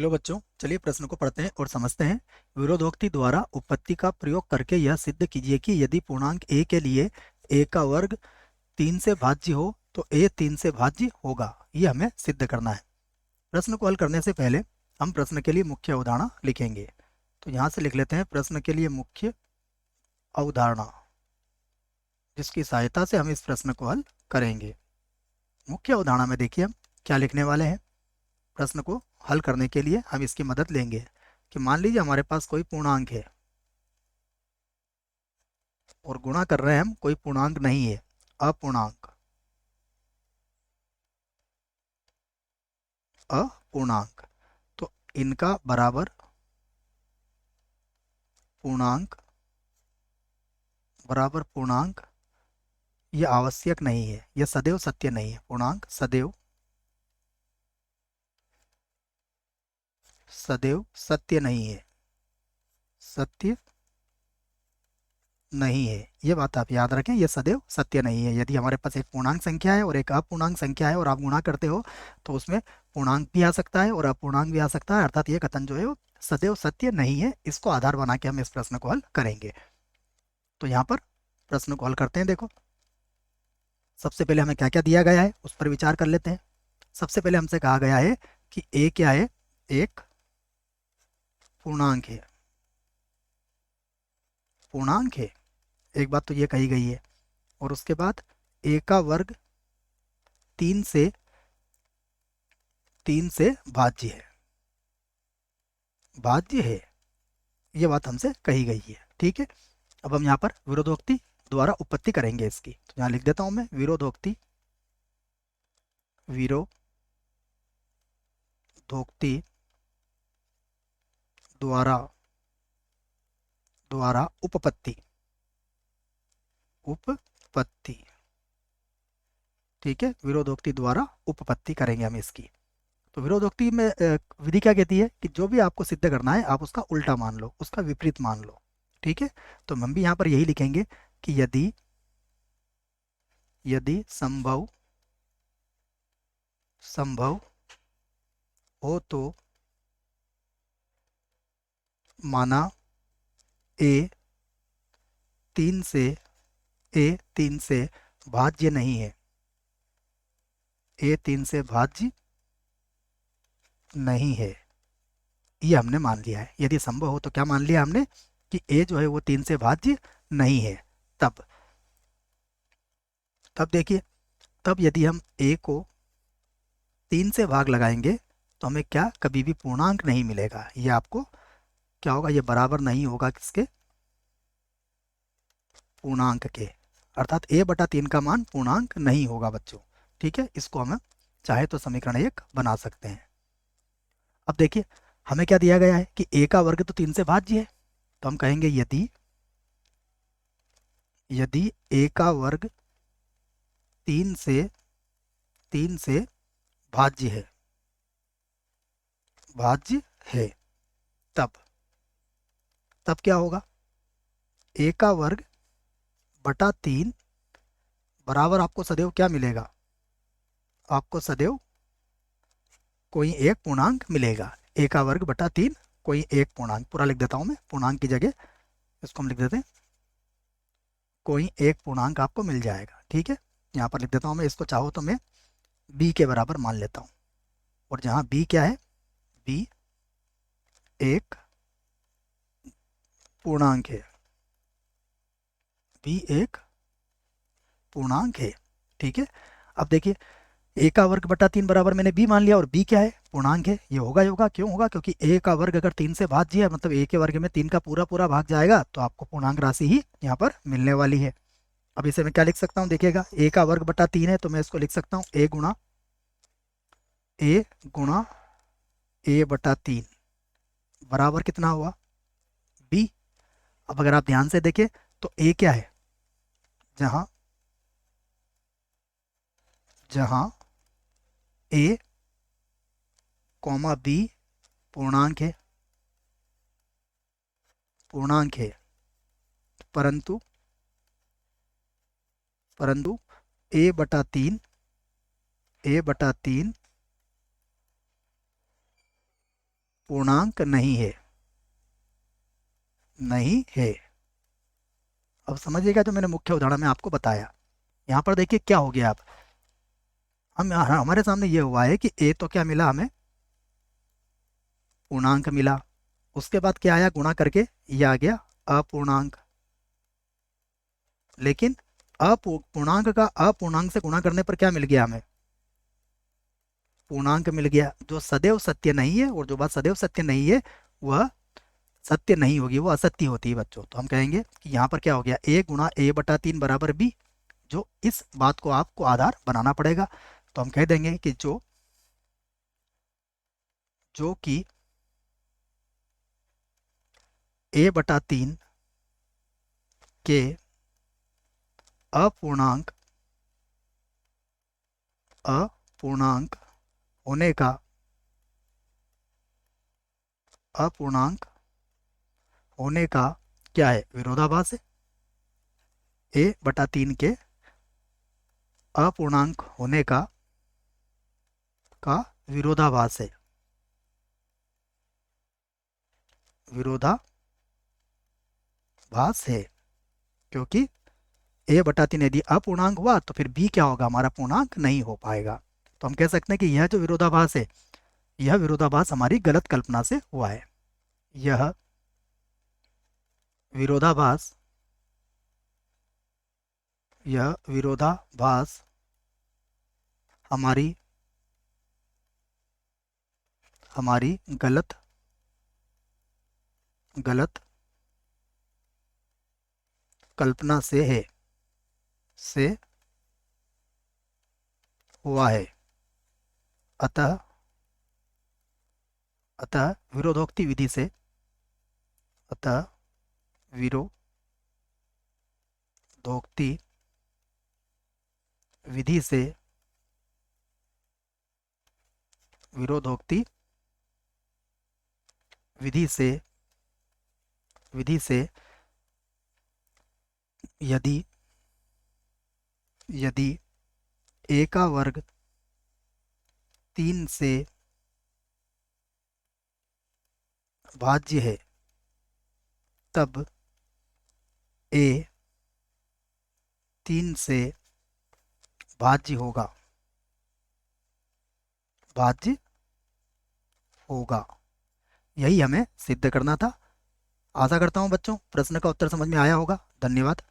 Hello बच्चों, चलिए प्रश्न को पढ़ते हैं और समझते हैं। विरोधोक्ति द्वारा उपपत्ति का प्रयोग करके यह सिद्ध कीजिए कि यदि पूर्णांक a के लिए a का वर्ग 3 से भाज्य हो तो a 3 से भाज्य होगा। ये हमें सिद्ध करना है। प्रश्न को हल करने से पहले हम प्रश्न के लिए मुख्य अवधारणा लिखेंगे। तो यहाँ से लिख लेते हैं प्रश्न के लिए मुख्य अवधारणा, जिसकी सहायता से हम इस प्रश्न को हल करेंगे। मुख्य अवधारणा में देखिए हम क्या लिखने वाले हैं। प्रश्न को हल करने के लिए हम इसकी मदद लेंगे कि मान लीजिए हमारे पास कोई पूर्णांक है और गुणा कर रहे हैं हम कोई पूर्णांक नहीं है, अपूर्णांक। अपूर्णांक तो इनका बराबर पूर्णांक बराबर पूर्णांक ये आवश्यक नहीं है, यह सदैव सत्य नहीं है। पूर्णांक सदैव सदैव सत्य नहीं है, सत्य नहीं है। ये बात आप याद रखें, ये सदैव सत्य नहीं है। यदि हमारे पास एक पूर्णांक संख्या है और एक अपूर्णांक संख्या है और आप गुणा करते हो तो उसमें पूर्णांक भी आ सकता है और अपूर्णांक भी आ सकता है, अर्थात ये कथन जो है वो सदैव सत्य नहीं है। इसको आधार बना के हम इस प्रश्न को हल करेंगे। तो यहाँ पर प्रश्न को हल करते हैं। देखो, सबसे पहले हमें क्या क्या दिया गया है उस पर विचार कर लेते हैं। सबसे पहले हमसे कहा गया है कि ए क्या है, एक पूर्णांक है। पूर्णांक है, एक बात तो ये कही गई है। और उसके बाद ए का वर्ग 3 से 3 से भाज्य है, भाज्य है। ये बात हमसे कही गई है। ठीक है, अब हम यहाँ पर विरोधोक्ति द्वारा उपपत्ति करेंगे इसकी। तो यहाँ लिख देता हूं मैं विरोधोक्ति, विरोधोक्ति द्वारा द्वारा उपपत्ति, उपपत्ति। ठीक है, विरोधोक्ति द्वारा उपपत्ति करेंगे हम इसकी। तो विरोधोक्ति में विधि क्या कहती है कि जो भी आपको सिद्ध करना है आप उसका उल्टा मान लो, उसका विपरीत मान लो। ठीक है, तो हम भी यहाँ पर यही लिखेंगे कि यदि यदि संभव संभव हो तो माना ए 3 से ए 3 से भाज्य नहीं है, ए 3 से भाज्य नहीं है। ये हमने मान लिया है। यदि संभव हो तो क्या मान लिया हमने कि ए जो है वो 3 से भाज्य नहीं है। तब तब देखिए, तब यदि हम ए को 3 से भाग लगाएंगे तो हमें क्या कभी भी पूर्णांक नहीं मिलेगा। ये आपको क्या होगा, ये बराबर नहीं होगा किसके, पूर्णांक के। अर्थात a/3 का मान पूर्णांक नहीं होगा बच्चों। ठीक है, इसको हम चाहे तो समीकरण 1 बना सकते हैं। अब देखिए, हमें क्या दिया गया है कि a का वर्ग तो 3 से भाज्य है। तो हम कहेंगे यदि यदि a का वर्ग 3 से 3 से भाज्य है, भाज्य है, तब तब क्या होगा, a का वर्ग बटा 3 बराबर आपको सदैव क्या मिलेगा, आपको सदैव कोई एक पूर्णांक मिलेगा। a का वर्ग बटा 3 कोई एक पूर्णांक, पूरा लिख देता हूं मैं, पूर्णांक की जगह इसको हम लिख देते हैं, कोई एक पूर्णांक आपको मिल जाएगा। ठीक है, यहाँ पर लिख देता हूं मैं, इसको चाहो तो मैं b के बराबर मान लेता हूँ। और जहाँ b क्या है, b एक पूर्णांक है, b एक पूर्णांक है। ठीक है, अब देखिए, a का वर्ग बटा 3 बराबर मैंने b मान लिया और b क्या है, पूर्णांक है। ये होगा ही होगा, क्यों होगा, क्योंकि a का वर्ग अगर 3 से भाज्य है मतलब a के वर्ग में 3 का पूरा पूरा भाग जाएगा तो आपको पूर्णांक राशि ही यहाँ पर मिलने वाली है। अब इसे मैं क्या लिख सकता हूँ, देखिएगा, a का वर्ग बटा 3 है तो मैं इसको लिख सकता हूँ a गुणा a/3 बराबर कितना हुआ, b। अब अगर आप ध्यान से देखें तो a क्या है, जहां जहां a कॉमा b पूर्णांक है, पूर्णांक है, परंतु परंतु a/3 पूर्णांक नहीं है, नहीं है। अब समझिएगा जो मैंने मुख्य उदाहरण में आपको बताया। यहाँ पर देखिए क्या हो गया। अब हमारे सामने ये हुआ है कि ए तो क्या मिला हमें, पूर्णांक मिला। उसके बाद क्या आया, गुणा करके ये आ गया अपूर्णांक। लेकिन पूर्णांक का अपूर्णांक से गुणा करने पर क्या मिल गया हमें, पूर्णांक मिल गया। जो सदैव सत्य नहीं है, और जो बात सदैव सत्य नहीं है वह सत्य नहीं होगी, वो असत्य होती है बच्चों। तो हम कहेंगे कि यहाँ पर क्या हो गया, ए गुणा ए बटा 3 बराबर बी। जो इस बात को आपको आधार बनाना पड़ेगा। तो हम कह देंगे कि जो जो कि ए बटा 3 के अपूर्णांक अपूर्णांक होने का अपूर्णांक होने का क्या है, विरोधाभास है। ए बटा 3 के अपूर्णांक होने का विरोधाभास है, विरोधाभास है। क्योंकि ए बटा 3 यदि अपूर्णांक हुआ तो फिर बी क्या होगा, हमारा पूर्णांक नहीं हो पाएगा। तो हम कह सकते हैं कि यह जो विरोधाभास है, यह विरोधाभास हमारी गलत कल्पना से हुआ है। यह विरोधाभास यह विरोधाभास हमारी हमारी गलत कल्पना से हुआ है। अतः विरोधोक्ति विधि से अतः विरोधोक्ति विधि से विरोधोक्ति विधि से यदि ए का वर्ग 3 से भाज्य है, तब ए 3 से भाज्य होगा, भाज्य होगा। यही हमें सिद्ध करना था। आशा करता हूं बच्चों प्रश्न का उत्तर समझ में आया होगा। धन्यवाद।